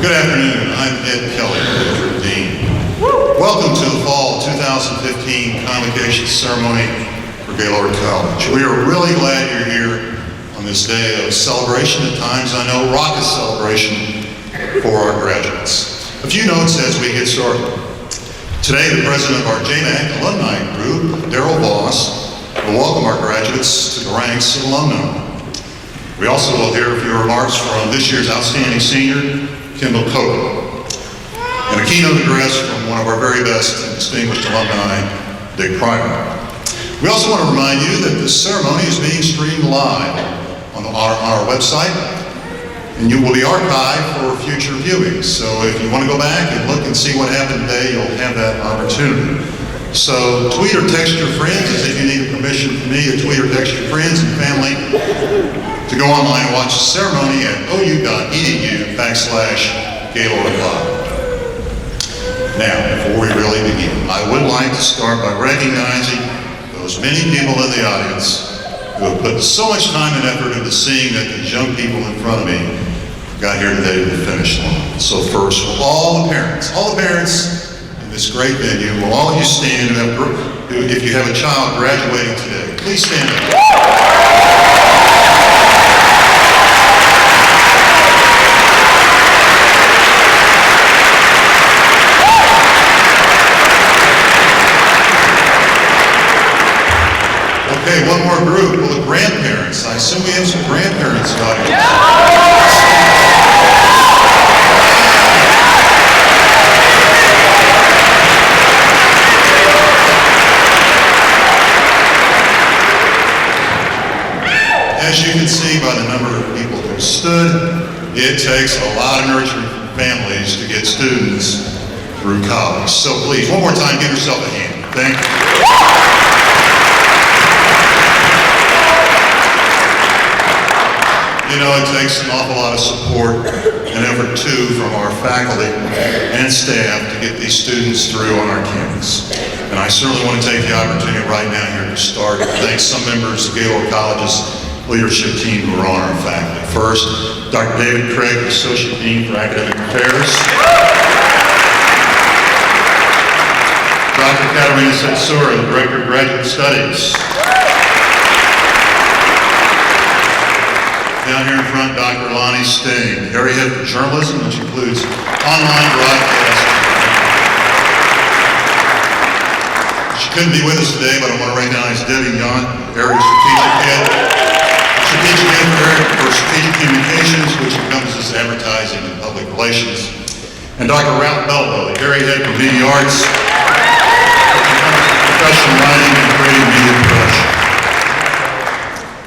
Good afternoon. I'm Ed Kelly, Dean. Welcome to the Fall 2015 Convocation Ceremony for Gaylord College. We are really glad you're here on this day of celebration, at times I know raucous celebration for our graduates. A few notes as we get started. Today, the president of our JMAC alumni group, Darrell Voss, will welcome our graduates to the ranks of alumni. We also will hear a few remarks from this year's outstanding senior, Kendall Coker, and a keynote address from one of our very best and distinguished alumni, Dick Primer. We also want to remind you that this ceremony is being streamed live on our website, and you will be archived for future viewing. So if you want to go back and look and see what happened today, you'll have that opportunity. So tweet or text your friends, as if you need permission from me to tweet or text your friends and family to go online and watch the ceremony at ou.edu/Gaylord Live. Now, before we really begin, I would like to start by recognizing those many people in the audience who have put so much time and effort into seeing that these young people in front of me got here today to the finish line. So first, will all the parents in this great venue, will all of you stand if you have a child graduating today? Please stand up. Okay, one more group. Will the grandparents? I assume we have some grandparents in the audience. As you can see by the number of people who stood, it takes a lot of nurturing families to get students through college. So please, one more time, give yourself a hand. Thank you. You know, it takes an awful lot of support and effort too from our faculty and staff to get these students through on our campus. And I certainly want to take the opportunity right now here to start and thank some members of Gaylord College's leadership team who are on our faculty. First, Dr. David Craig, Associate Dean for Academic Affairs. Dr. Katerina Setsura, the Director of Graduate Studies. Down here in front, Dr. Lonnie Sting, area head for journalism, which includes online broadcasting. She couldn't be with us today, but I want to recognize Debbie Young, area strategic head for strategic communications, which encompasses advertising and public relations. And Dr. Ralph Belleville, area head for media arts, professional writing and creative media production.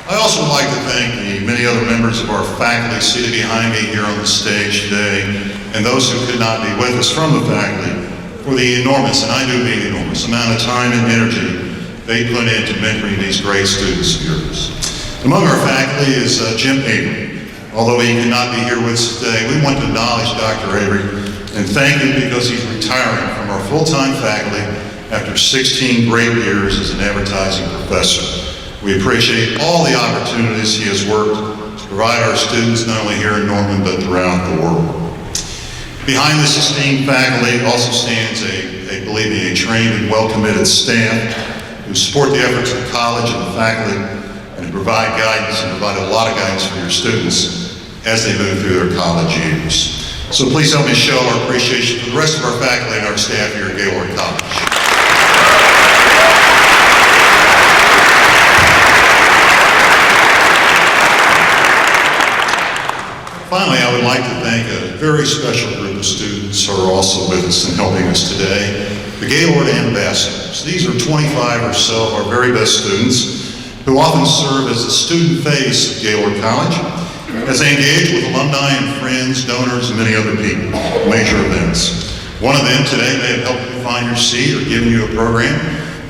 I also would like to thank the many other members of our faculty seated behind me here on the stage today, and those who could not be with us from the faculty, for the enormous, and I do mean enormous, amount of time and energy they put into mentoring these great students of yours. Among our faculty is Jim Avery. Although he cannot be here with us today, we want to acknowledge Dr. Avery and thank him because he's retiring from our full-time faculty after 16 great years as an advertising professor. We appreciate all the opportunities he has worked to provide our students not only here in Norman but throughout the world. Behind this esteemed faculty also stands believe me, a trained and well-committed staff who support the efforts of the college and the faculty and who provide guidance and provide a lot of guidance for your students as they move through their college years. So please help me show our appreciation for the rest of our faculty and our staff here at Gaylord College. Finally, I would like to thank a very special group of students who are also with us and helping us today, the Gaylord Ambassadors. These are 25 or so of our very best students who often serve as the student face of Gaylord College as they engage with alumni and friends, donors, and many other people, major events. One of them today may have helped you find your seat or given you a program.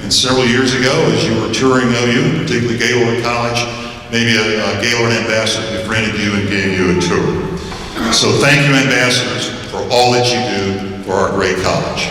And several years ago, as you were touring OU, particularly Gaylord College, maybe a Gaylord ambassador befriended you and gave you a tour. So thank you, ambassadors, for all that you do for our great college.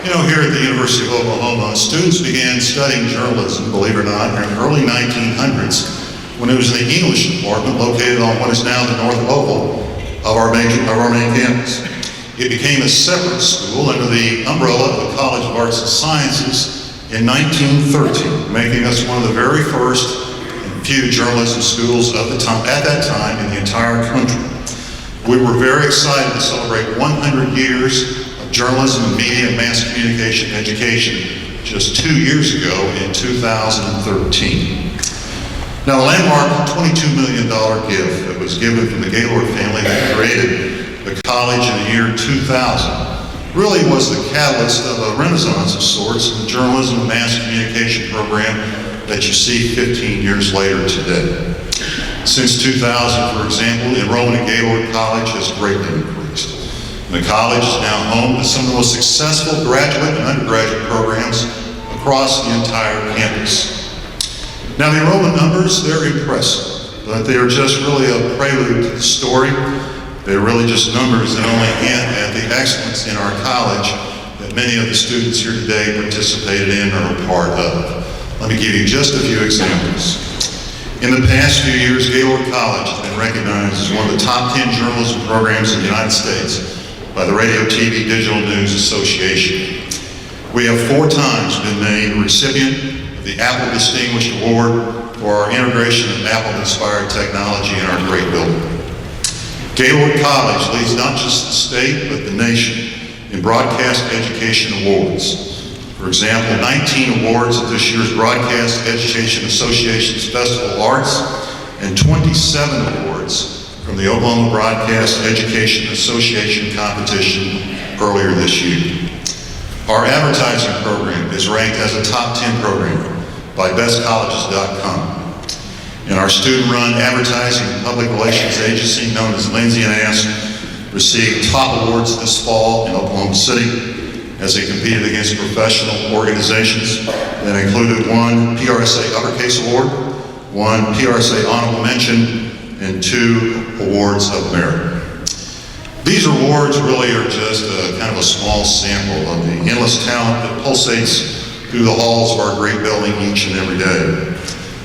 You know, here at the University of Oklahoma, students began studying journalism, believe it or not, in the early 1900s when it was in the English department located on what is now the north oval of our main campus. It became a separate school under the umbrella of the College of Arts and Sciences in 1913, making us one of the very first and few journalism schools of the time, at that time in the entire country. We were very excited to celebrate 100 years of journalism and media and mass communication education just 2 years ago in 2013. Now, the landmark $22 million gift that was given from the Gaylord family that created the college in the year 2000 really was the catalyst of a renaissance of sorts in the journalism and mass communication program that you see 15 years later today. Since 2000, for example, enrollment at Gaylord College has greatly increased. The college is now home to some of the most successful graduate and undergraduate programs across the entire campus. Now, the enrollment numbers, they're impressive, but they are just really a prelude to the story. They're really just numbers that only hint at the excellence in our college that many of the students here today participated in or are part of. Let me give you just a few examples. In the past few years, Gaylord College has been recognized as one of the top 10 journalism programs in the United States by the Radio, TV, Digital News Association. We have 4 times been named the recipient of the Apple Distinguished Award for our integration of Apple-inspired technology in our great building. Gaylord College leads not just the state, but the nation in broadcast education awards. For example, 19 awards at this year's Broadcast Education Association's Festival of Arts and 27 awards from the Oklahoma Broadcast Education Association competition earlier this year. Our advertising program is ranked as a top 10 program by bestcolleges.com. And our student-run advertising and public relations agency known as Lindsay & Ask received top awards this fall in Oklahoma City as they competed against professional organizations that included 1 PRSA Uppercase Award, 1 PRSA Honorable Mention, and 2 Awards of Merit. These awards really are just kind of a small sample of the endless talent that pulsates through the halls of our great building each and every day.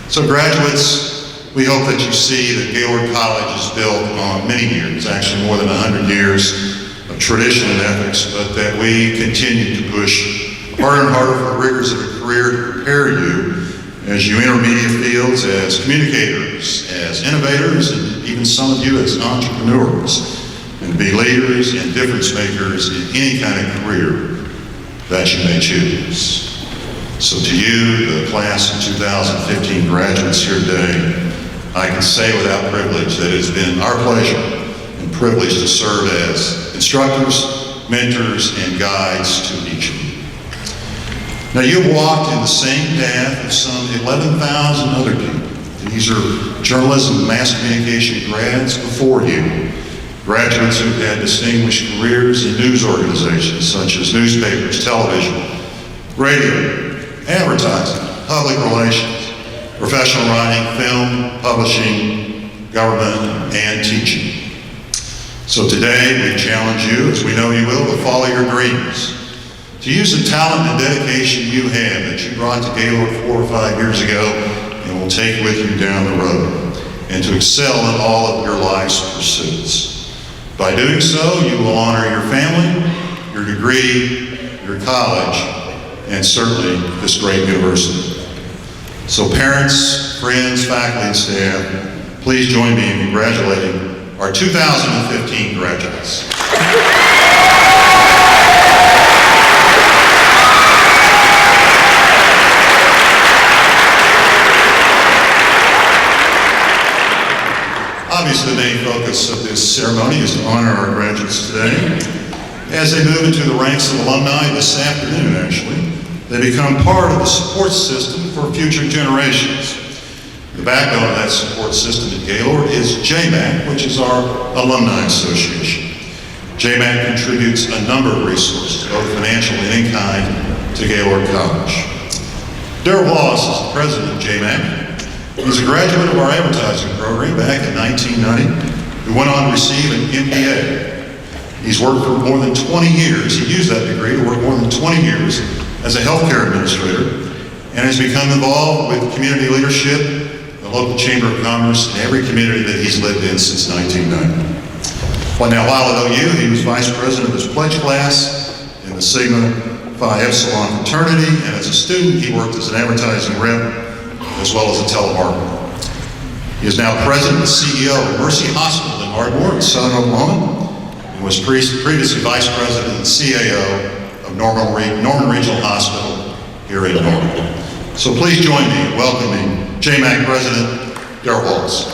So graduates, we hope that you see that Gaylord College is built on many years, actually more than 100 years, tradition and ethics, but that we continue to push harder and harder for the rigors of a career to prepare you as you enter media fields as communicators, as innovators, and even some of you as entrepreneurs, and to be leaders and difference makers in any kind of career that you may choose. So to you, the class of 2015 graduates here today, I can say without privilege that it has been our pleasure and privilege to serve as instructors, mentors, and guides to each of you. Now, you've walked in the same path of some 11,000 other people. These are journalism and mass communication grads before you, graduates who've had distinguished careers in news organizations such as newspapers, television, radio, advertising, public relations, professional writing, film, publishing, government, and teaching. So today, we challenge you, as we know you will, to follow your dreams, to use the talent and dedication you have that you brought to Gaylord 4 or 5 years ago and will take with you down the road, and to excel in all of your life's pursuits. By doing so, you will honor your family, your degree, your college, and certainly this great university. So parents, friends, faculty, and staff, please join me in congratulating our 2015 graduates. Obviously, the main focus of this ceremony is to honor our graduates today. As they move into the ranks of alumni this afternoon, actually, they become part of the support system for future generations. The backbone of that support system at Gaylord is JMAC, which is our Alumni Association. JMAC contributes a number of resources, both financial and in kind, to Gaylord College. Darrell Wallace is the president of JMAC. He's a graduate of our advertising program back in 1990, who went on to receive an MBA. He's worked for more than 20 years. He used that degree to work more than 20 years as a healthcare administrator and has become involved with community leadership, the local Chamber of Commerce, and every community that he's lived in since 1990. Well, now, while at OU, he was vice president of his pledge class in the Sigma Phi Epsilon fraternity, and as a student, he worked as an advertising rep as well as a telemarketer. He is now president and CEO of Mercy Hospital in Ardmore in southern Oklahoma, and was previously vice president and CAO of Norman Regional Hospital here in Norman. So please join me in welcoming JMAC President Darrell Wallace.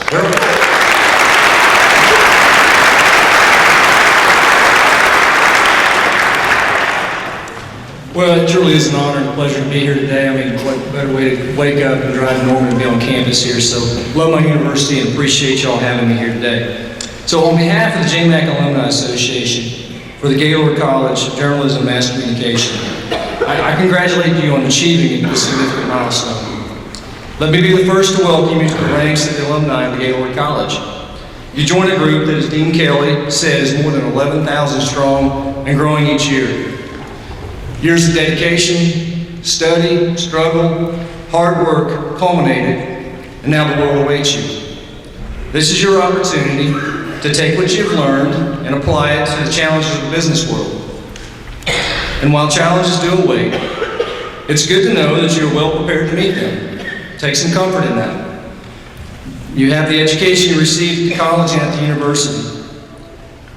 Well, it truly is an honor and a pleasure to be here today. I mean, what better way to wake up and drive to Norman and be on campus here. So, love my university and appreciate y'all having me here today. So, on behalf of the JMAC Alumni Association, for the Gaylord College of Journalism and Mass Communication, I congratulate you on achieving this significant milestone. Let me be the first to welcome you to the ranks of the alumni of the Gaylord College. You join a group that, as Dean Kelly said, is more than 11,000 strong and growing each year. Years of dedication, study, struggle, hard work culminated, and now the world awaits you. This is your opportunity to take what you've learned and apply it to the challenges of the business world. And while challenges do await, it's good to know that you're well prepared to meet them. Take some comfort in that. You have the education you received at the college and at the university.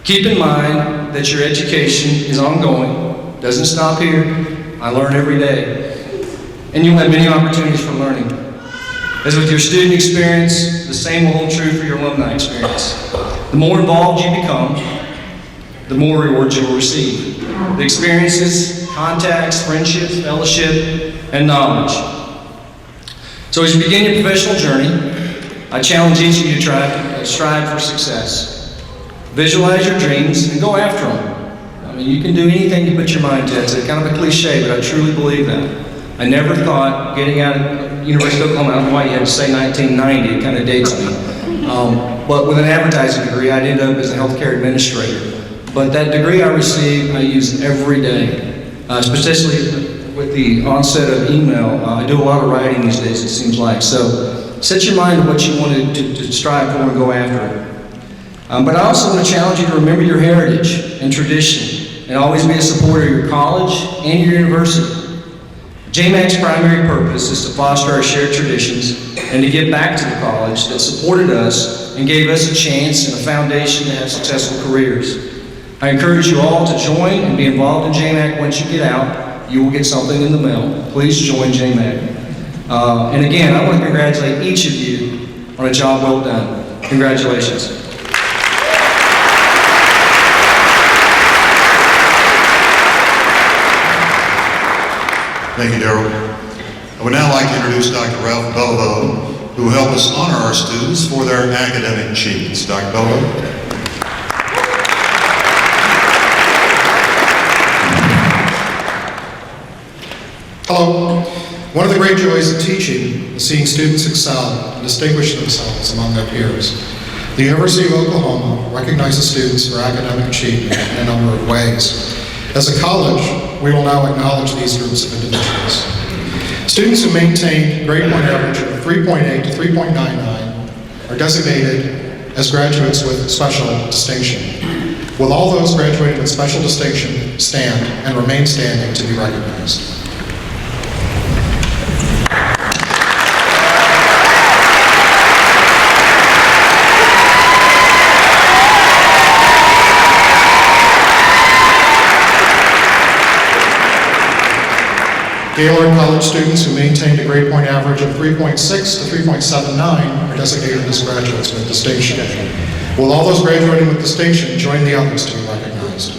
Keep in mind that your education is ongoing. Doesn't stop here. I learn every day. And you'll have many opportunities for learning. As with your student experience, the same will hold true for your alumni experience. The more involved you become, the more rewards you will receive. The experiences, contacts, friendships, fellowship, and knowledge. So as you begin your professional journey, I challenge each of you to strive for success. Visualize your dreams and go after them. You can do anything you put your mind to. It's kind of a cliche, but I truly believe that. I never thought getting out of University of Oklahoma, I don't know why you had to say 1990, it kind of dates me. But with an advertising degree, I'd end up as a healthcare administrator. But that degree I received, I use every day, especially with the onset of email. I do a lot of writing these days, it seems like. So set your mind to what you want to strive for and go after it. But I also want to challenge you to remember your heritage and tradition, and always be a supporter of your college and your university. JMAC's primary purpose is to foster our shared traditions and to give back to the college that supported us and gave us a chance and a foundation to have successful careers. I encourage you all to join and be involved in JMAC. Once you get out, you will get something in the mail. Please join JMAC. And again, I want to congratulate each of you on a job well done. Congratulations. Thank you, Darrell. I would now like to introduce Dr. Ralph Bello, who will help us honor our students for their academic achievements. Dr. Bello. Hello. One of the great joys of teaching is seeing students excel and distinguish themselves among their peers. The University of Oklahoma recognizes students for academic achievement in a number of ways. As a college, we will now acknowledge these groups of individuals. Students who maintained grade point average of 3.8 to 3.99 are designated as graduates with special distinction. Will all those graduating with special distinction stand and remain standing to be recognized? Gaylord College students who maintained a grade point average of 3.6 to 3.79 are designated as graduates with distinction. Will all those graduating with distinction join the others to be recognized?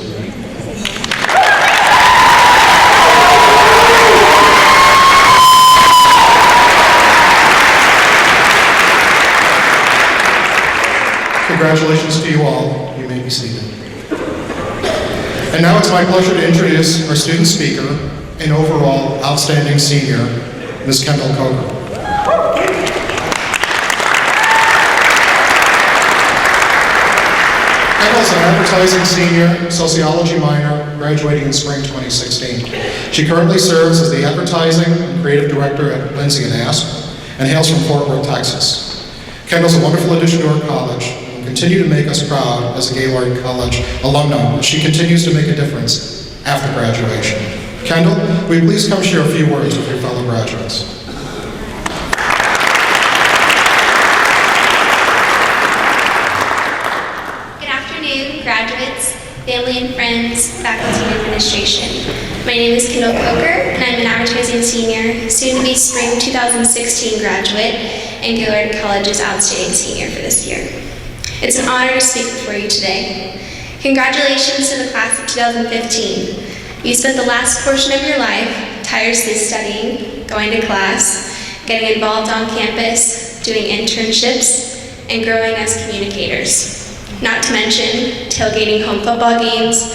Congratulations to you all. You may be seated. And now it's my pleasure to introduce our student speaker, an overall outstanding senior, Ms. Kendall Coker. Kendall's an advertising senior, sociology minor, graduating in spring 2016. She currently serves as the advertising and creative director at Lindsay and Asp and hails from Fort Worth, Texas. Kendall's a wonderful addition to our college and will continue to make us proud as a Gaylord College alumna as she continues to make a difference after graduation. Kendall, will you please come share a few words with your fellow graduates? Graduates, family and friends, faculty and administration. My name is Kendall Coker, and I'm an advertising senior, soon to be spring 2016 graduate, and Gaylord College's outstanding senior for this year. It's an honor to speak before you today. Congratulations to the class of 2015. You spent the last portion of your life tirelessly studying, going to class, getting involved on campus, doing internships, and growing as communicators. Not to mention tailgating home football games,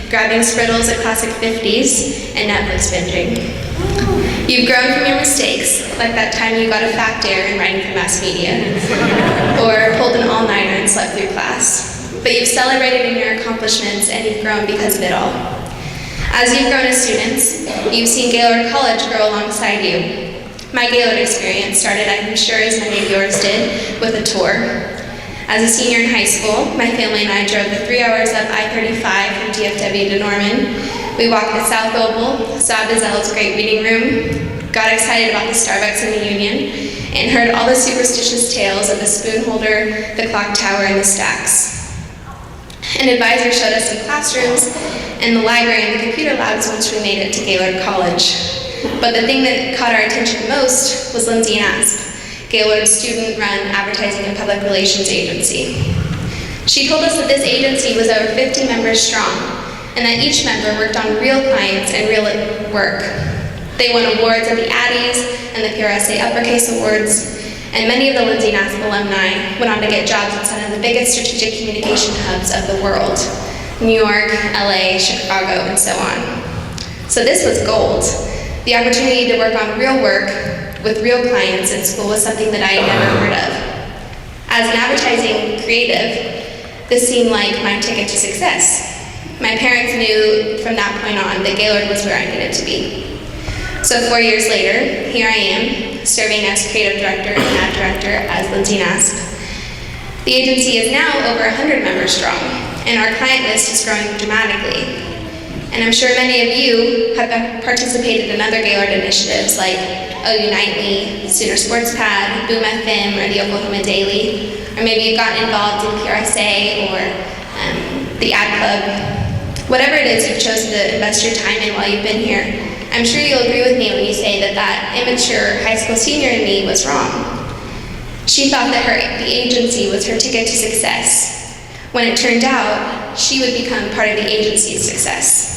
grabbing spriddles at Classic 50s, and Netflix binging. You've grown from your mistakes, like that time you got a fact error in writing for mass media, or pulled an all-nighter and slept through class. But you've celebrated in your accomplishments, and you've grown because of it all. As you've grown as students, you've seen Gaylord College grow alongside you. My Gaylord experience started, I'm sure as many of yours did, with a tour. As a senior in high school, my family and I drove the 3 hours up I-35 from DFW to Norman. We walked the South Oval, saw Bizel's great reading room, got excited about the Starbucks in the Union, and heard all the superstitious tales of the spoon holder, the clock tower, and the stacks. An advisor showed us some classrooms and the library and the computer labs once we made it to Gaylord College. But the thing that caught our attention most was Lindsay and Asp, Gaylord's student-run advertising and public relations agency. She told us that this agency was over 50 members strong, and that each member worked on real clients and real work. They won awards at the Addies and the PRSA Uppercase Awards, and many of the Lindsay and Asp alumni went on to get jobs at some of the biggest strategic communication hubs of the world: New York, LA, Chicago, and so on. So this was gold. The opportunity to work on real work with real clients in school was something that I had never heard of. As an advertising creative, this seemed like my ticket to success. My parents knew from that point on that Gaylord was where I needed to be. So 4 years later, here I am, serving as creative director and ad director as Lindsay and Asp. The agency is now over 100 members strong, and our client list is growing dramatically. And I'm sure many of you have participated in other Gaylord initiatives like OU Nightly, Sooner Sports Pad, Boom FM, or the Oklahoma Daily. Or maybe you've gotten involved in PRSA or the ad club. Whatever it is you've chosen to invest your time in while you've been here, I'm sure you'll agree with me when you say that that immature high school senior in me was wrong. She thought that the agency was her ticket to success, when it turned out she would become part of the agency's success.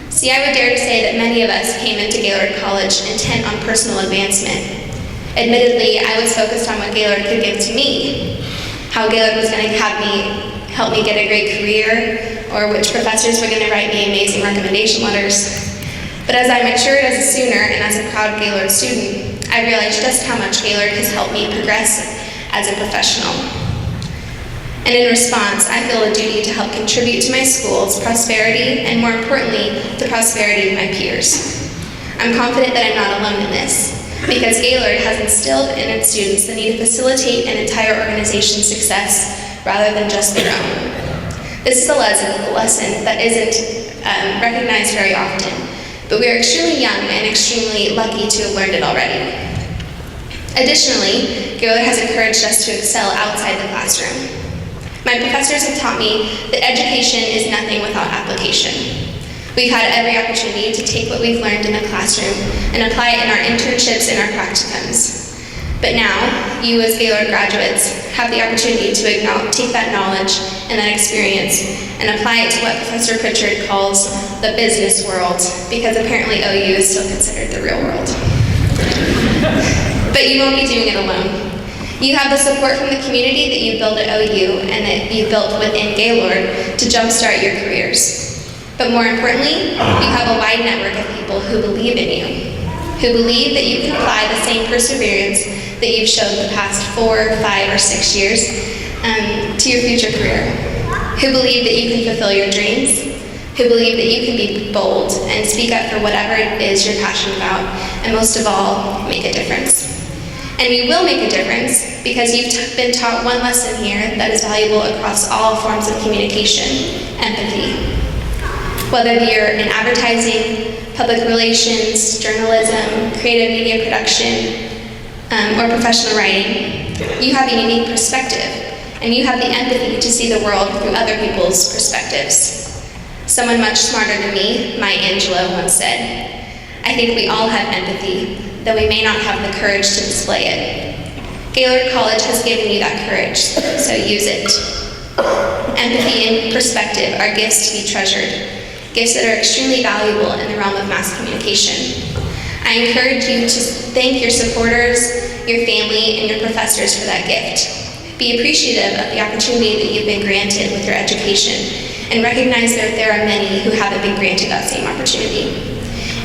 See, I would dare to say that many of us came into Gaylord College intent on personal advancement. Admittedly, I was focused on what Gaylord could give to me, how Gaylord was going to help me get a great career, or which professors were going to write me amazing recommendation letters. But as I matured as a Sooner and as a proud Gaylord student, I realized just how much Gaylord has helped me progress as a professional. And in response, I feel a duty to help contribute to my school's prosperity and, more importantly, the prosperity of my peers. I'm confident that I'm not alone in this, because Gaylord has instilled in its students the need to facilitate an entire organization's success rather than just their own. This is a lesson that isn't recognized very often, but we are extremely young and extremely lucky to have learned it already. Additionally, Gaylord has encouraged us to excel outside the classroom. My professors have taught me that education is nothing without application. We've had every opportunity to take what we've learned in the classroom and apply it in our internships and our practicums. But now, you as Gaylord graduates have the opportunity to take that knowledge and that experience and apply it to what Professor Pritchard calls the business world, because apparently OU is still considered the real world. But you won't be doing it alone. You have the support from the community that you built at OU and that you built within Gaylord to jumpstart your careers. But more importantly, you have a wide network of people who believe in you, who believe that you can apply the same perseverance that you've shown the past 4, 5, or 6 years to your future career, who believe that you can fulfill your dreams, who believe that you can be bold and speak up for whatever it is you're passionate about, and most of all, make a difference. And we will make a difference because you've been taught one lesson here that is valuable across all forms of communication: empathy. Whether you're in advertising, public relations, journalism, creative media production, or professional writing, you have a unique perspective, and you have the empathy to see the world through other people's perspectives. Someone much smarter than me, Maya Angelou, once said, "I think we all have empathy, though we may not have the courage to display it." Gaylord College has given you that courage, so use it. Empathy and perspective are gifts to be treasured, gifts that are extremely valuable in the realm of mass communication. I encourage you to thank your supporters, your family, and your professors for that gift. Be appreciative of the opportunity that you've been granted with your education, and recognize that there are many who haven't been granted that same opportunity.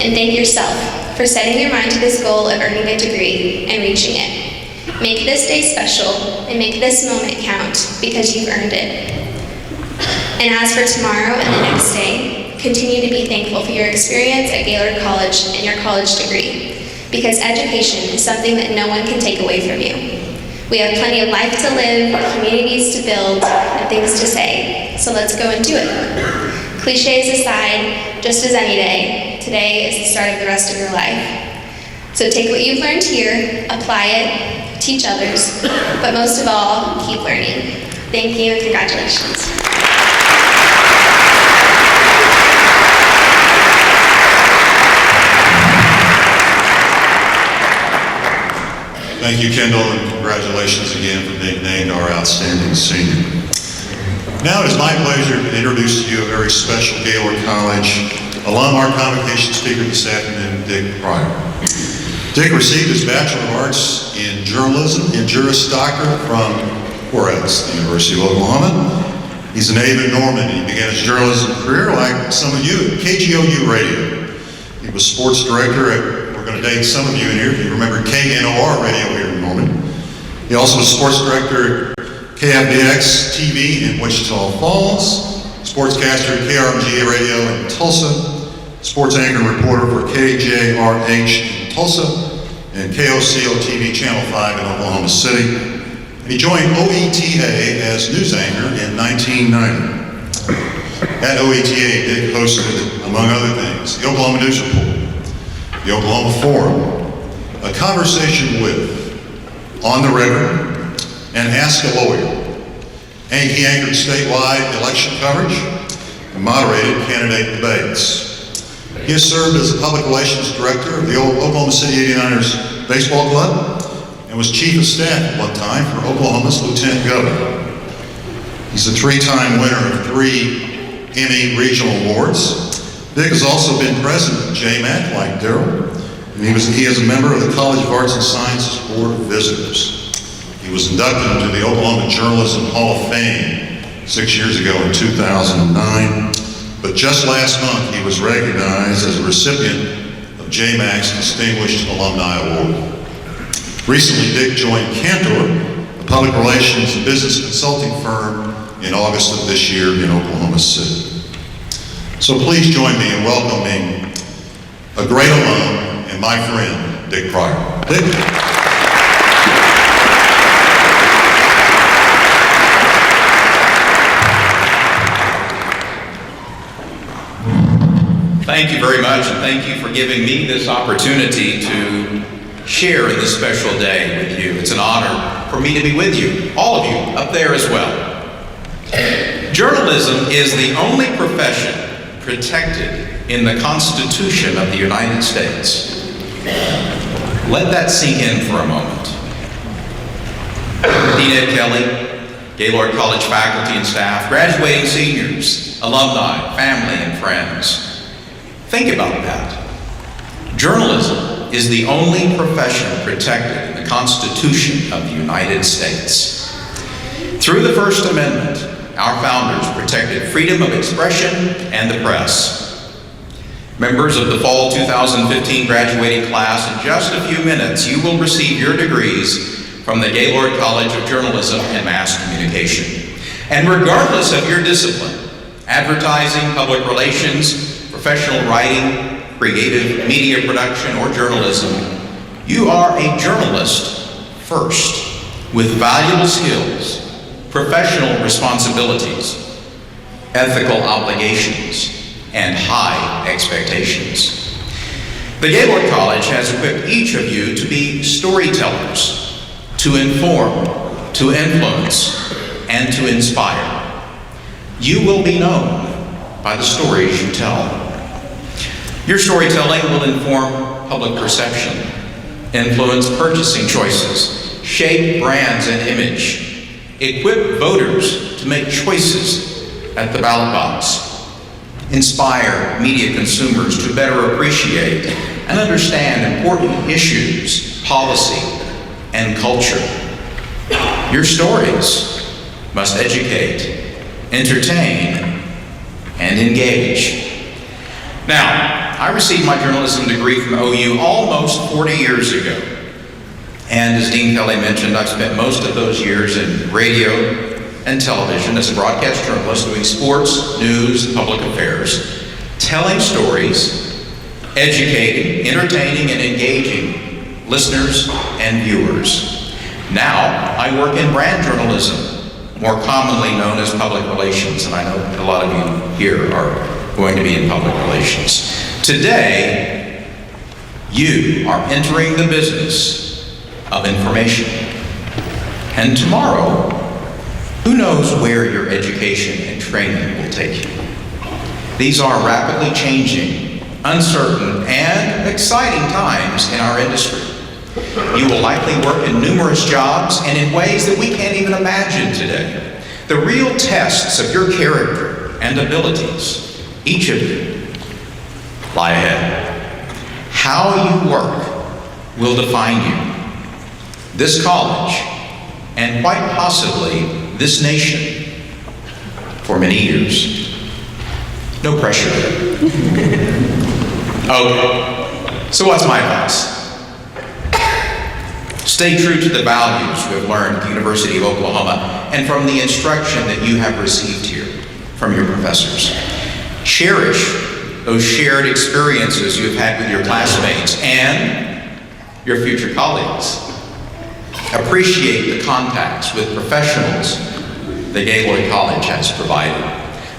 And thank yourself for setting your mind to this goal of earning a degree and reaching it. Make this day special and make this moment count because you've earned it. And as for tomorrow and the next day, continue to be thankful for your experience at Gaylord College and your college degree, because education is something that no one can take away from you. We have plenty of life to live, communities to build, and things to say, so let's go and do it. Cliches aside, just as any day, today is the start of the rest of your life. So take what you've learned here, apply it, teach others, but most of all, keep learning. Thank you and congratulations. Thank you, Kendall, and congratulations again for being named our outstanding senior. Now it is my pleasure to introduce to you a very special Gaylord College alum, our Convocation speaker this afternoon, Dick Pryor. Dick received his Bachelor of Arts in Journalism and Juris Doctorate from Juarez, the University of Oklahoma. He's a native in Norman, and he began his journalism career like some of you at KGOU Radio. He was sports director at, we're going to date some of you in here, if you remember KNOR Radio here in Norman. He also was sports director at KFDX TV in Wichita Falls, sportscaster at KRMG Radio in Tulsa, sports anchor and reporter for KJRH in Tulsa, and KOCO TV Channel 5 in Oklahoma City. And he joined OETA as news anchor in 1990. At OETA, Dick hosted, among other things, the Oklahoma News Report, the Oklahoma Forum, A Conversation With, On the Record, and Ask a Lawyer. And he anchored statewide election coverage and moderated candidate debates. He has served as the public relations director of the Oklahoma City 89ers Baseball Club and was chief of staff at one time for Oklahoma's lieutenant governor. He's a three-time winner of 3 Emmy Regional Awards. Dick has also been president of JMAC, like Darrell, and he is a member of the College of Arts and Sciences Board of Visitors. He was inducted into the Oklahoma Journalism Hall of Fame 6 years ago in 2009, but just last month he was recognized as a recipient of JMAC's Distinguished Alumni Award. Recently, Dick joined Cantor, a public relations and business consulting firm, in August of this year in Oklahoma City. So please join me in welcoming a great alum and my friend, Dick Pryor. Dick. Thank you very much, and thank you for giving me this opportunity to share in this special day with you. It's an honor for me to be with you, all of you, up there as well. Journalism is the only profession protected in the Constitution of the United States. Let that sink in for a moment. Dean Ed Kelly, Gaylord College faculty and staff, graduating seniors, alumni, family, and friends. Think about that. Journalism is the only profession protected in the Constitution of the United States. Through the First Amendment, our founders protected freedom of expression and the press. Members of the fall 2015 graduating class, in just a few minutes, you will receive your degrees from the Gaylord College of Journalism and Mass Communication. And regardless of your discipline, advertising, public relations, professional writing, creative media production, or journalism, you are a journalist first, with valuable skills, professional responsibilities, ethical obligations, and high expectations. The Gaylord College has equipped each of you to be storytellers, to inform, to influence, and to inspire. You will be known by the stories you tell. Your storytelling will inform public perception, influence purchasing choices, shape brands and image, equip voters to make choices at the ballot box, inspire media consumers to better appreciate and understand important issues, policy, and culture. Your stories must educate, entertain, and engage. Now, I received my journalism degree from OU almost 40 years ago. And as Dean Kelly mentioned, I've spent most of those years in radio and television as a broadcast journalist doing sports, news, and public affairs, telling stories, educating, entertaining, and engaging listeners and viewers. Now, I work in brand journalism, more commonly known as public relations, and I know that a lot of you here are going to be in public relations. Today, you are entering the business of information. And tomorrow, who knows where your education and training will take you? These are rapidly changing, uncertain, and exciting times in our industry. You will likely work in numerous jobs and in ways that we can't even imagine today. The real tests of your character and abilities, each of you, lie ahead. How you work will define you. This college, and quite possibly this nation, for many years. No pressure. Okay, so what's my advice? Stay true to the values you have learned at the University of Oklahoma and from the instruction that you have received here from your professors. Cherish those shared experiences you have had with your classmates and your future colleagues. Appreciate the contacts with professionals that Gaylord College has provided.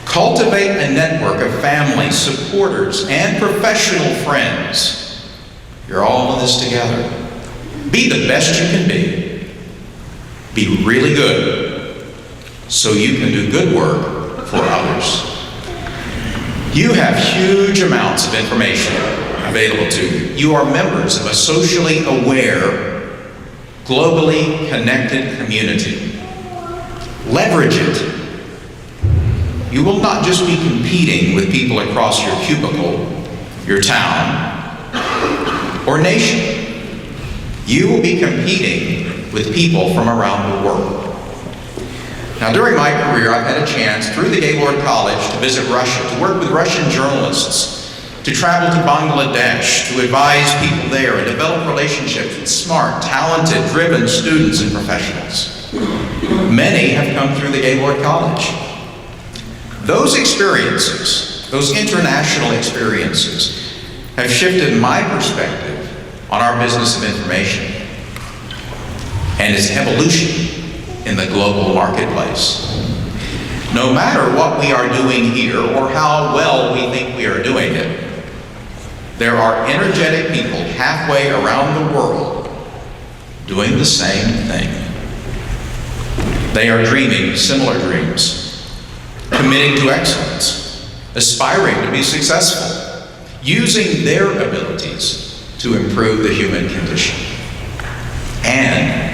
Cultivate a network of family, supporters, and professional friends. You're all in this together. Be the best you can be. Be really good so you can do good work for others. You have huge amounts of information available to you. You are members of a socially aware, globally connected community. Leverage it. You will not just be competing with people across your cubicle, your town, or nation. You will be competing with people from around the world. Now, during my career, I've had a chance through the Gaylord College to visit Russia, to work with Russian journalists, to travel to Bangladesh, to advise people there and develop relationships with smart, talented, driven students and professionals. Many have come through the Gaylord College. Those experiences, those international experiences, have shifted my perspective on our business of information and its evolution in the global marketplace. No matter what we are doing here or how well we think we are doing it, there are energetic people halfway around the world doing the same thing. They are dreaming similar dreams, committing to excellence, aspiring to be successful, using their abilities to improve the human condition. And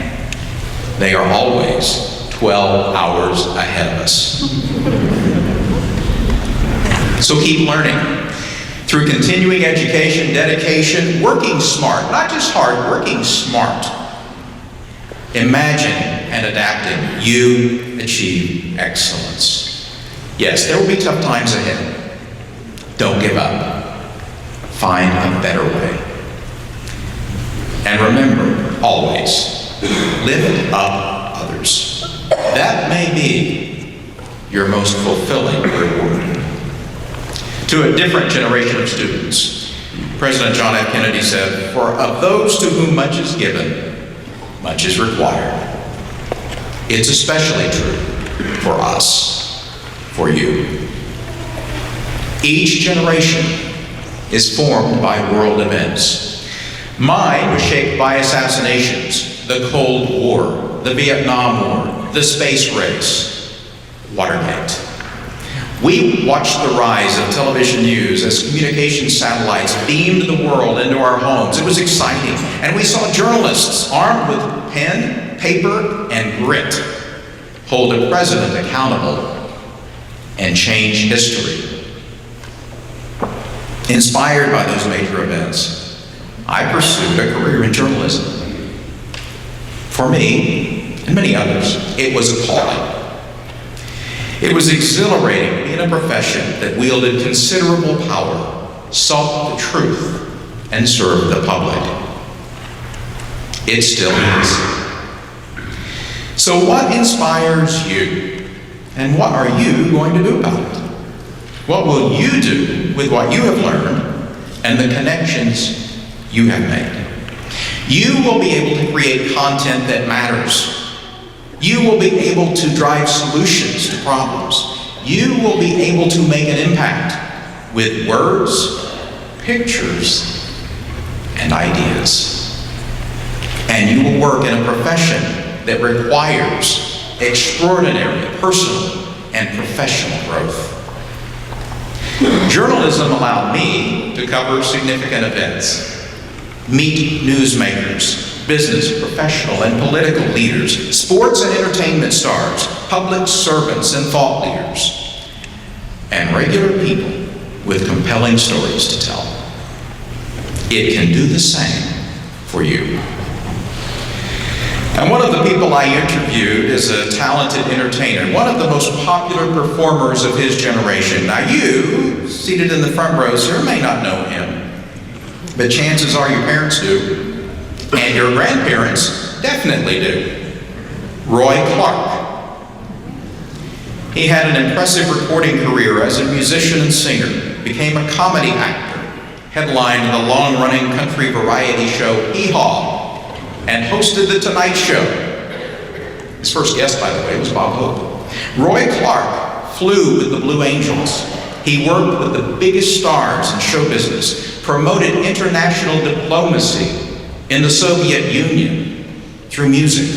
they are always 12 hours ahead of us. So keep learning. Through continuing education, dedication, working smart, not just hard, working smart. Imagine and adapting, you achieve excellence. Yes, there will be tough times ahead. Don't give up. Find a better way. And remember, always, lift up others. That may be your most fulfilling reward. To a different generation of students, President John F. Kennedy said, "For of those to whom much is given, much is required." It's especially true for us, for you. Each generation is formed by world events. Mine was shaped by assassinations, the Cold War, the Vietnam War, the space race, Watergate. We watched the rise of television news as communication satellites beamed the world into our homes. It was exciting, and we saw journalists armed with pen, paper, and grit hold a president accountable and change history. Inspired by those major events, I pursued a career in journalism. For me, and many others, it was a calling. It was exhilarating to be in a profession that wielded considerable power, sought the truth, and served the public. It still is. So what inspires you? And what are you going to do about it? What will you do with what you have learned and the connections you have made? You will be able to create content that matters. You will be able to drive solutions to problems. You will be able to make an impact with words, pictures, and ideas. And you will work in a profession that requires extraordinary personal and professional growth. Journalism allowed me to cover significant events, meet newsmakers, business, professional, and political leaders, sports and entertainment stars, public servants and thought leaders, and regular people with compelling stories to tell. It can do the same for you. And one of the people I interviewed is a talented entertainer, one of the most popular performers of his generation. Now you, seated in the front row, sir, may not know him, but chances are your parents do. And your grandparents definitely do. Roy Clark. He had an impressive recording career as a musician and singer, became a comedy actor, headlined the long-running country variety show Hee Haw, and hosted The Tonight Show. His first guest, by the way, was Bob Hope. Roy Clark flew with the Blue Angels. He worked with the biggest stars in show business, promoted international diplomacy in the Soviet Union through music,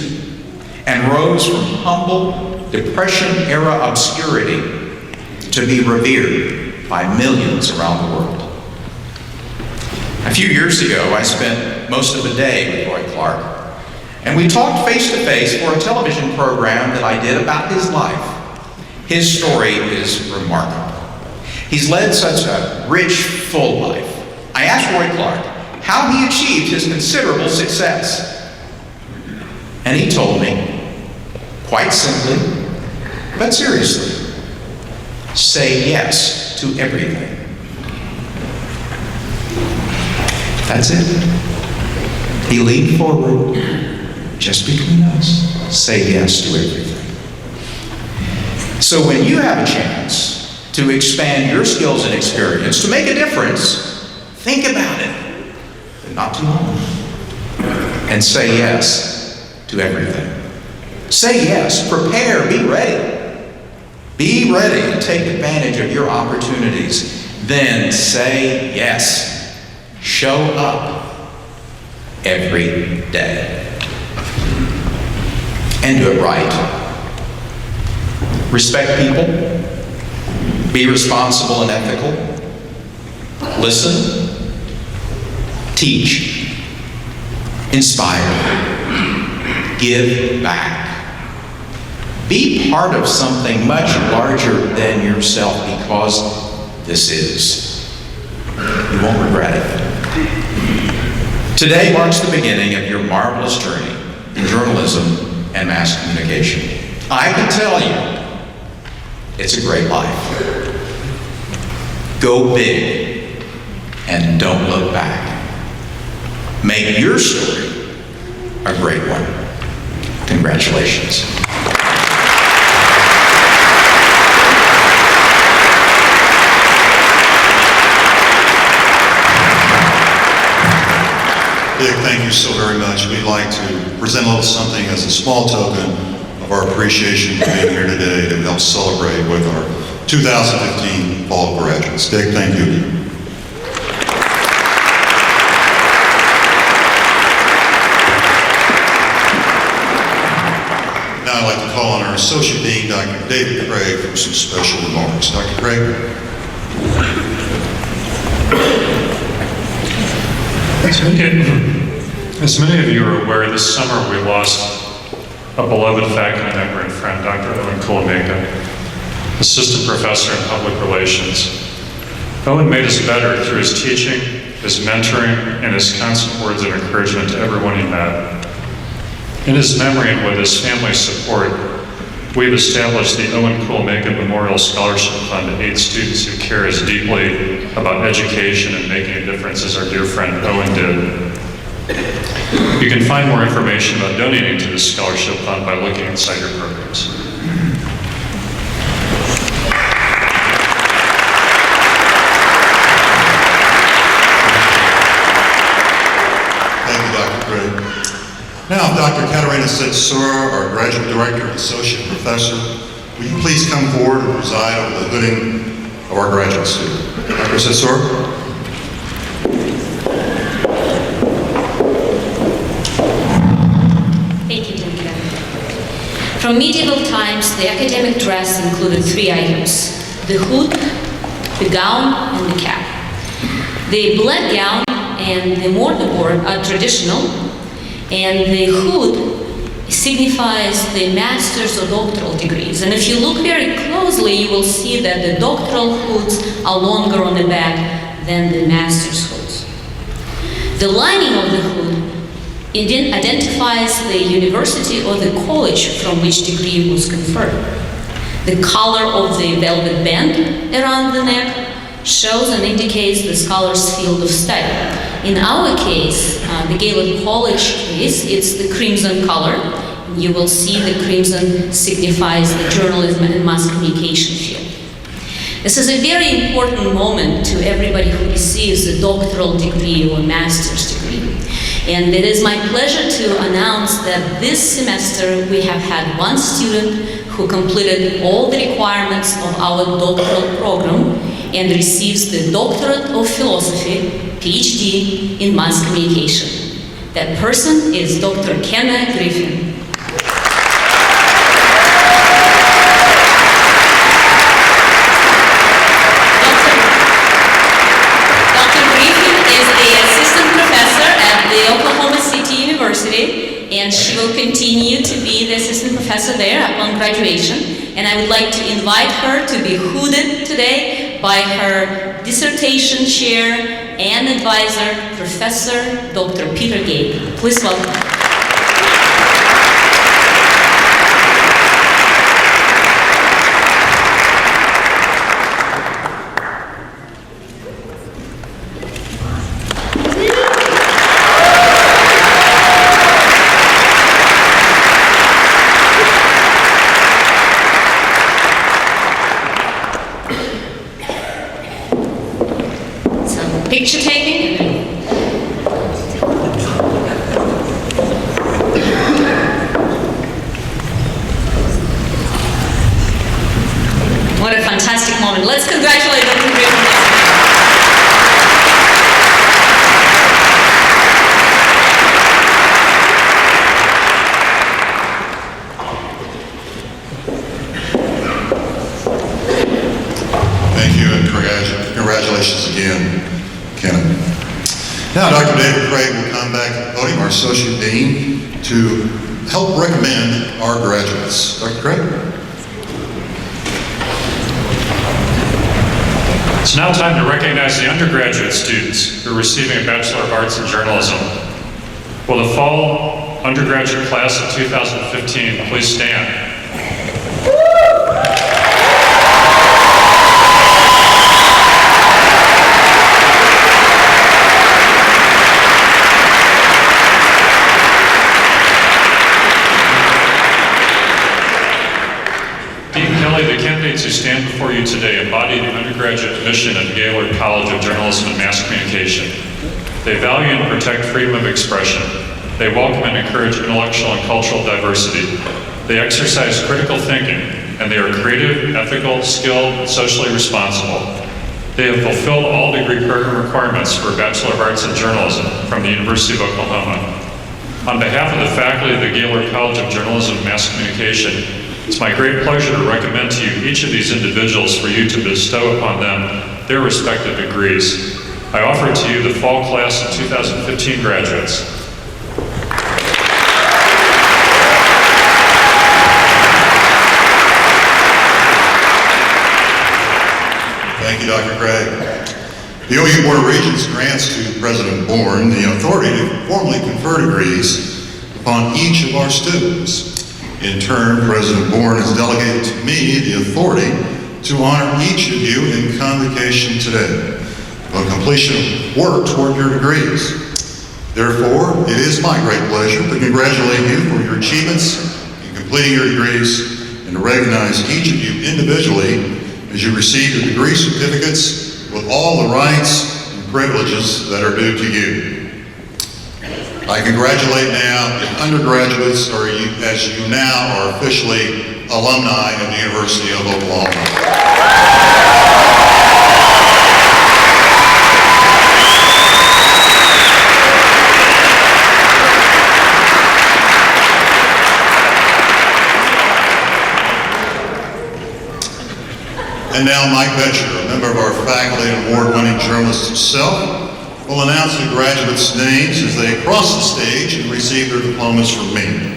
and rose from humble Depression-era obscurity to be revered by millions around the world. A few years ago, I spent most of the day with Roy Clark, and we talked face-to-face for a television program that I did about his life. His story is remarkable. He's led such a rich, full life. I asked Roy Clark how he achieved his considerable success. And he told me, quite simply, but seriously, say yes to everything. That's it. He leaned forward, just between us, say yes to everything. So when you have a chance to expand your skills and experience, to make a difference, think about it. Not too long. And say yes to everything. Say yes, prepare, be ready. Be ready to take advantage of your opportunities. Then say yes. Show up every day. And do it right. Respect people. Be responsible and ethical. Listen. Teach, inspire, give back. Be part of something much larger than yourself, because this is. You won't regret it. Today marks the beginning of your marvelous journey in journalism and mass communication. I can tell you, it's a great life. Go big and don't look back. Make your story a great one. Congratulations. Dick, thank you so very much. We'd like to present a little something as a small token of our appreciation for being here today to help celebrate with our 2015 fall graduates. Dick, thank you. Now I'd like to call on our Associate Dean, Dr. David Craig, for some special remarks. Dr. Craig? As many of you are aware, this summer we lost a beloved faculty member and friend, Dr. Owen Kulameka, Assistant Professor in Public Relations. Owen made us better through his teaching, his mentoring, and his constant words of encouragement to everyone he met. In his memory and with his family's support, we've established the Owen Kulameka Memorial Scholarship Fund to aid students who care as deeply about education and making a difference as our dear friend Owen did. You can find more information about donating to this scholarship fund by looking inside your programs. Thank you, Dr. Craig. Now, if Dr. Katarina Setsura, our Graduate Director and Associate Professor, will you please come forward and preside over the hooding of our graduate student. Dr. Setsura? Thank you, Dean. From medieval times, the academic dress included 3 items: the hood, the gown, and the cap. The black gown and the mortarboard are traditional, and the hood signifies the master's or doctoral degrees. And if you look very closely, you will see that the doctoral hoods are longer on the back than the master's hoods. The lining of the hood identifies the university or the college from which degree was conferred. The color of the velvet band around the neck shows and indicates the scholar's field of study. In our case, the Gaylord College case, it's the crimson color. You will see the crimson signifies the journalism and mass communication field. This is a very important moment to everybody who receives a doctoral degree or master's degree. And it is my pleasure to announce that this semester we have had one student who completed all the requirements of our doctoral program and receives the Doctorate of Philosophy, PhD, in Mass Communication. That person is Dr. Kenna Griffin. Dr. Griffin is the assistant professor at the Oklahoma City University, and she will continue to be the assistant professor there upon graduation. And I would like to invite her to be hooded today by her dissertation chair and advisor, Professor Dr. Peter Gabe. Please welcome. Picture taking. What a fantastic moment. Let's congratulate Dr. Griffin. Thank you, and congratulations again, Kenna. Now, Dr. David Craig will come back to the podium, our Associate Dean, to help recommend our graduates. Dr. Craig? It's now time to recognize the undergraduate students who are receiving a Bachelor of Arts in Journalism. Will the fall undergraduate class of 2015 please stand? The candidates who stand before you today embody the undergraduate mission of Gaylord College of Journalism and Mass Communication. They value and protect freedom of expression. They welcome and encourage intellectual and cultural diversity. They exercise critical thinking, and they are creative, ethical, skilled, and socially responsible. They have fulfilled all degree program requirements for a Bachelor of Arts in Journalism from the University of Oklahoma. On behalf of the faculty of the Gaylord College of Journalism and Mass Communication, it's my great pleasure to recommend to you each of these individuals for you to bestow upon them their respective degrees. I offer to you the fall class of 2015 graduates. Thank you, Dr. Craig. The OU Board of Regents grants to President Bourne the authority to formally confer degrees upon each of our students. In turn, President Bourne has delegated to me the authority to honor each of you in convocation today on completion of work toward your degrees. Therefore, it is my great pleasure to congratulate you for your achievements in completing your degrees and to recognize each of you individually as you receive your degree certificates with all the rights and privileges that are due to you. I congratulate now the undergraduates, or you, as you now are officially alumni of the University of Oklahoma. And now Mike Betcher, a member of our faculty and award-winning journalist himself, will announce the graduates' names as they cross the stage and receive their diplomas from me.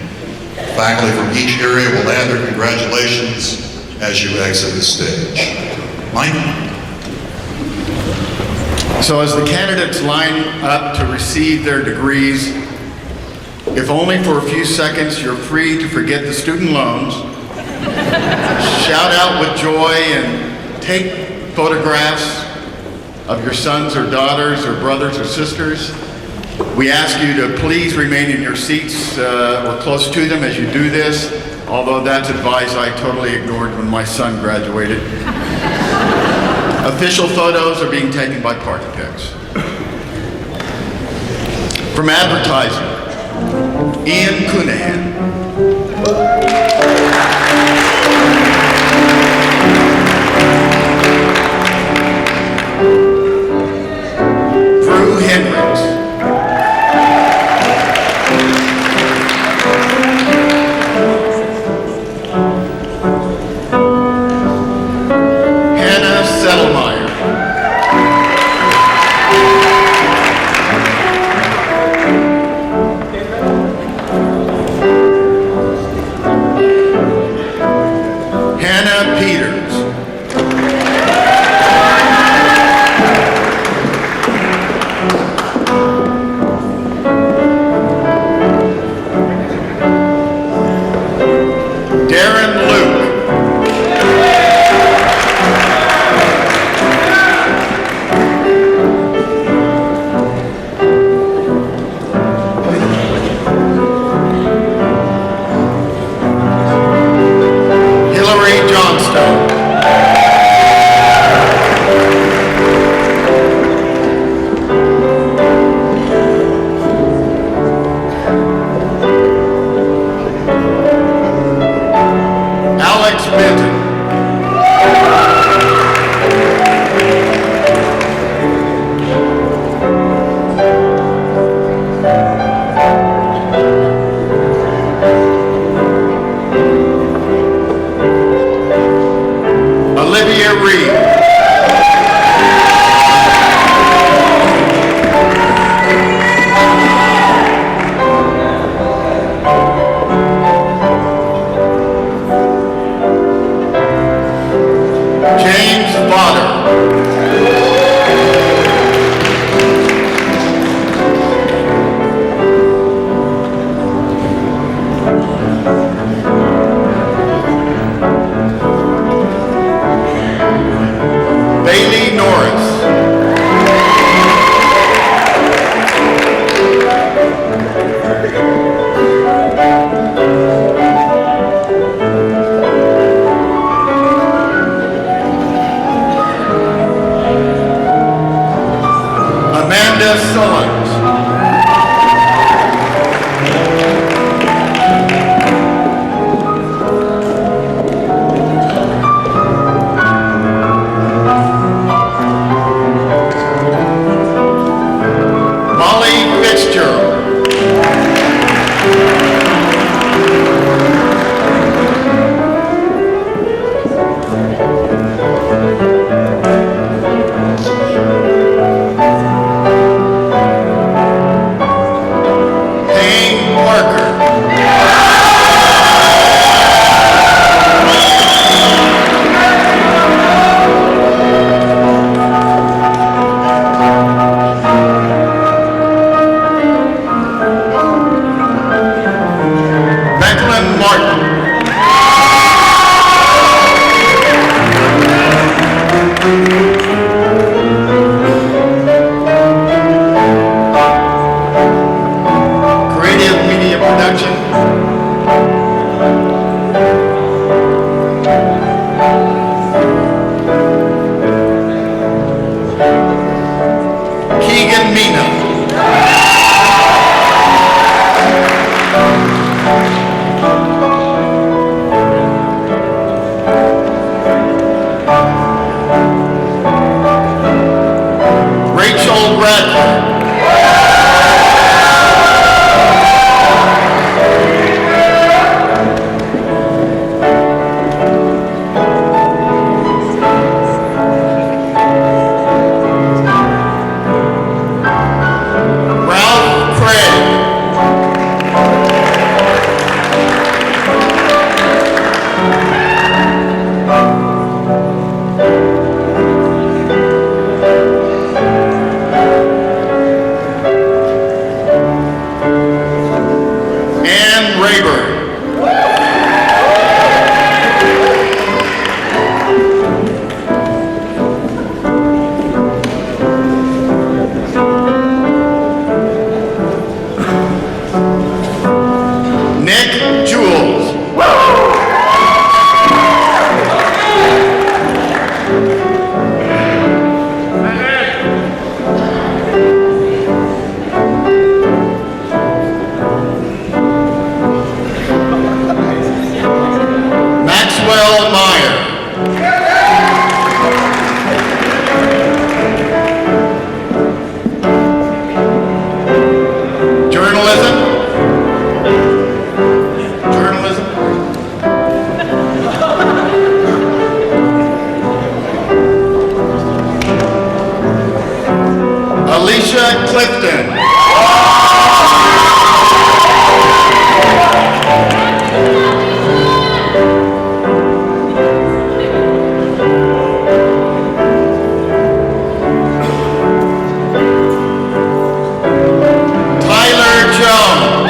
Faculty from each area will add their congratulations as you exit the stage. Mike? So as the candidates line up to receive their degrees, if only for a few seconds, you're free to forget the student loans, shout out with joy, and take photographs of your sons or daughters or brothers or sisters. We ask you to please remain in your seats or close to them as you do this, although that's advice I totally ignored when my son graduated. Official photos are being taken by party picks. From advertising, Ian Cunahan. Hendricks. Hannah Settlemeyer. Parker. Becklin Martin. Creative Media Production. Keegan Mina. Rachel Radford. Ralph Craig. Ann Rayburn. Nick Jules. Maxwell Meyer. Journalism. Alicia Clifton. Tyler Jones.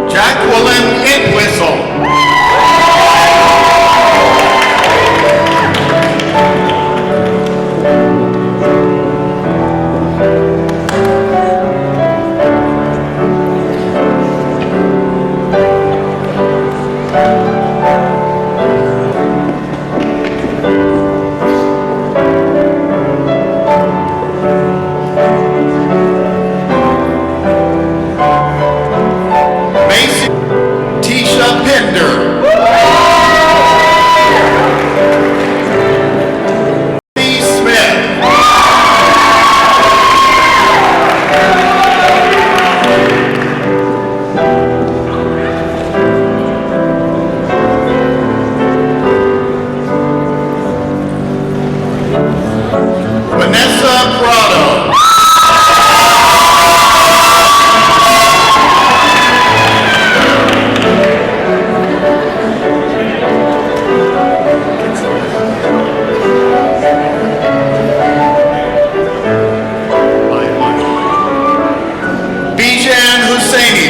Jacqueline Entwistle. Macy Tisha Pender. Lee Smith. Vanessa Prado. Bijan Husseini.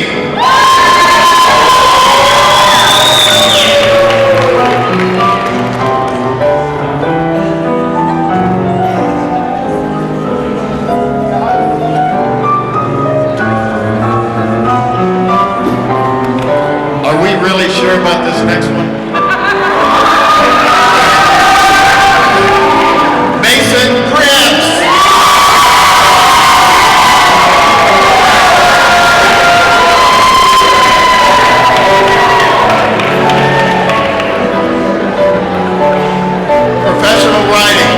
Are we really sure about this next one? Mason Krebs. Professional writing.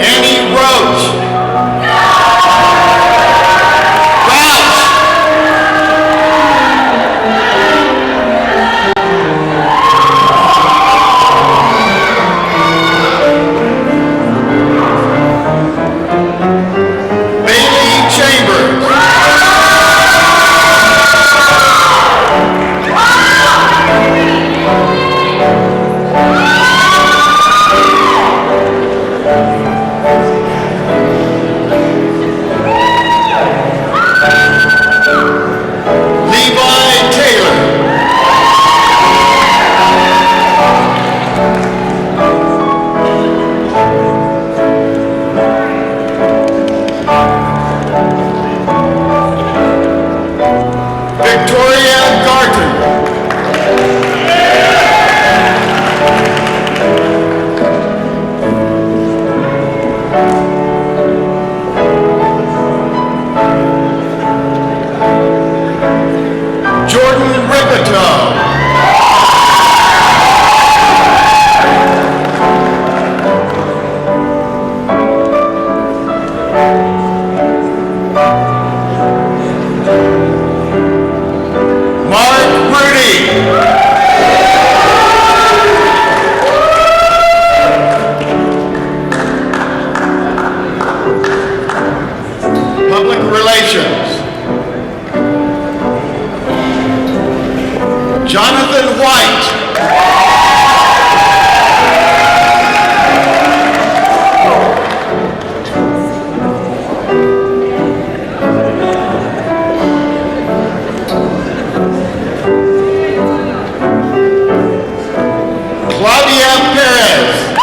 Annie Roach. Congratulations. Jonathan White. Claudia Perez.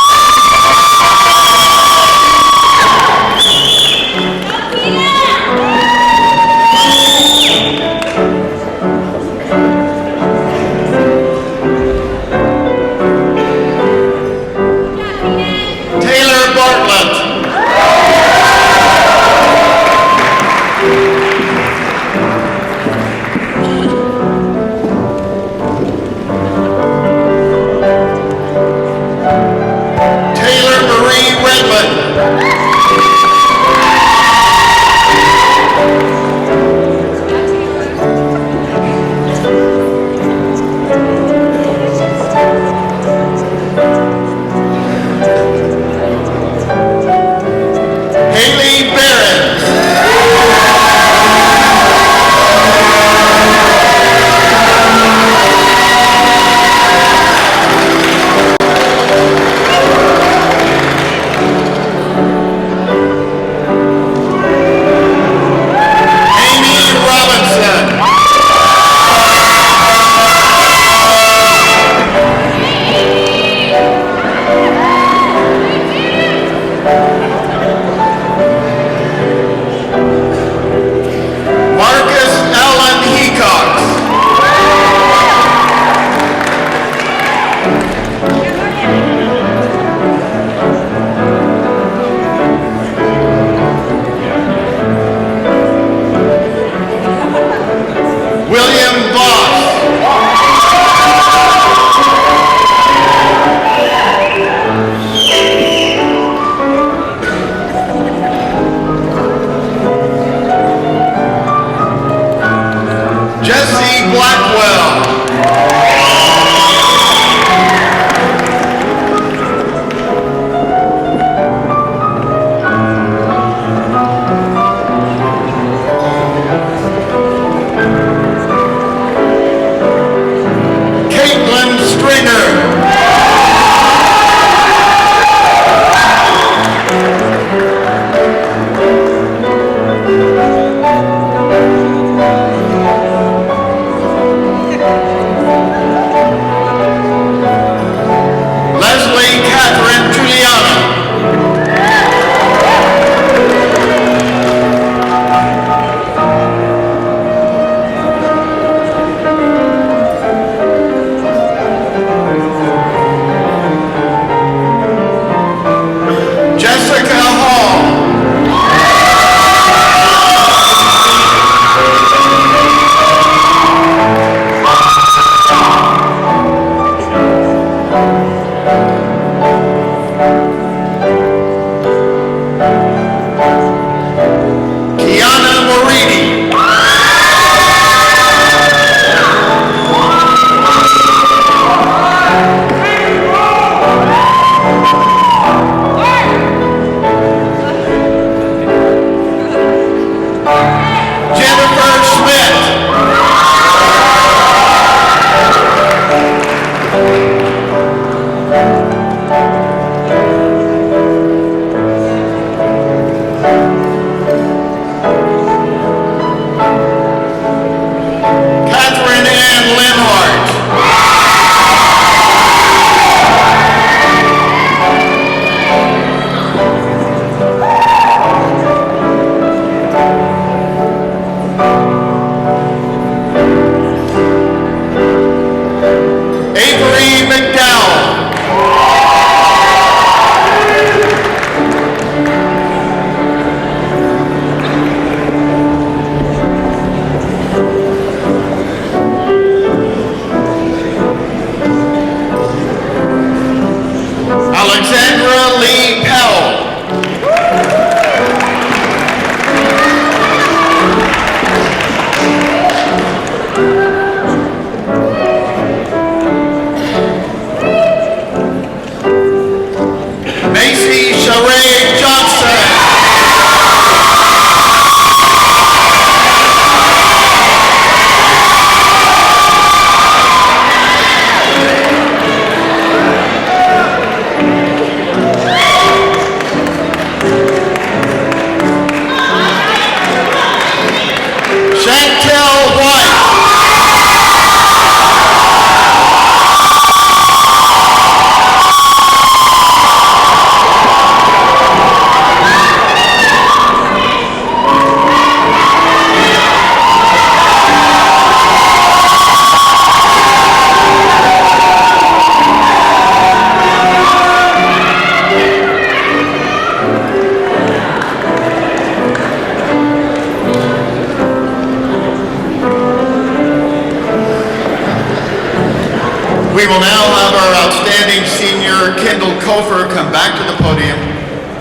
now have our outstanding senior, Kendall Kofer, come back to the podium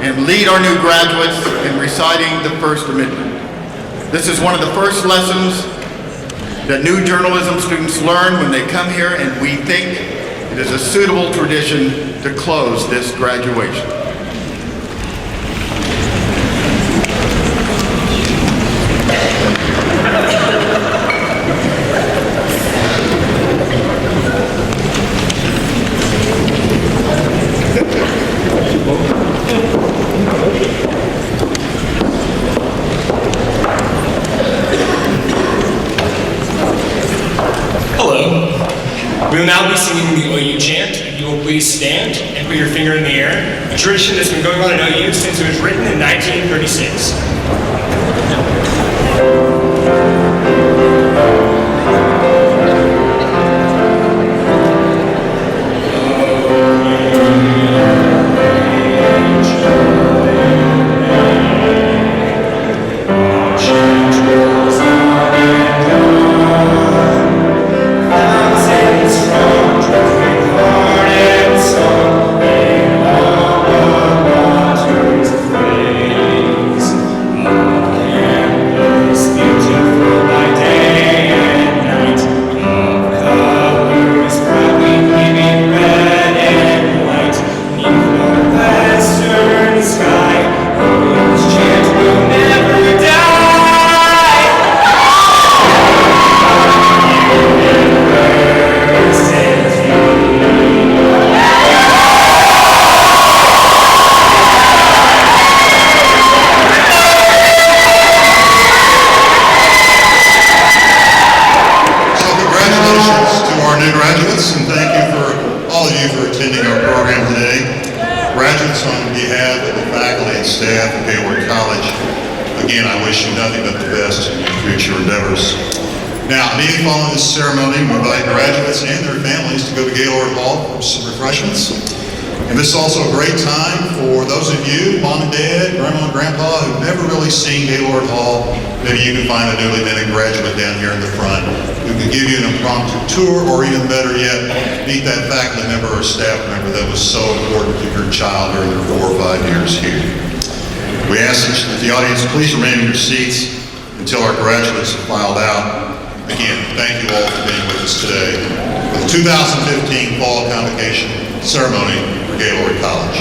and lead our new graduates in reciting the First Amendment. This is one of the first lessons that new journalism students learn when they come here, and we think it is a suitable tradition to close this graduation. We will now be singing the OU chant. If you will please stand and put your finger in the air, a tradition that's been going on in OU since it was written in 1936. Graduates, on behalf of the faculty and staff at Gaylord College, again, I wish you nothing but the best in your future endeavors. Now, immediately following this ceremony, we invite graduates and their families to go to Gaylord Hall for some refreshments. And this is also a great time for those of you, mom and dad, grandma and grandpa, who've never really seen Gaylord Hall. Maybe you can find a newly minted graduate down here in the front who can give you an impromptu tour, or even better yet, meet that faculty member or staff member that was so important to your child during their 4 or 5 years here. We ask that the audience please remain in your seats until our graduates have filed out. Again, thank you all for being with us today for the 2015 Fall Convocation Ceremony for Gaylord College.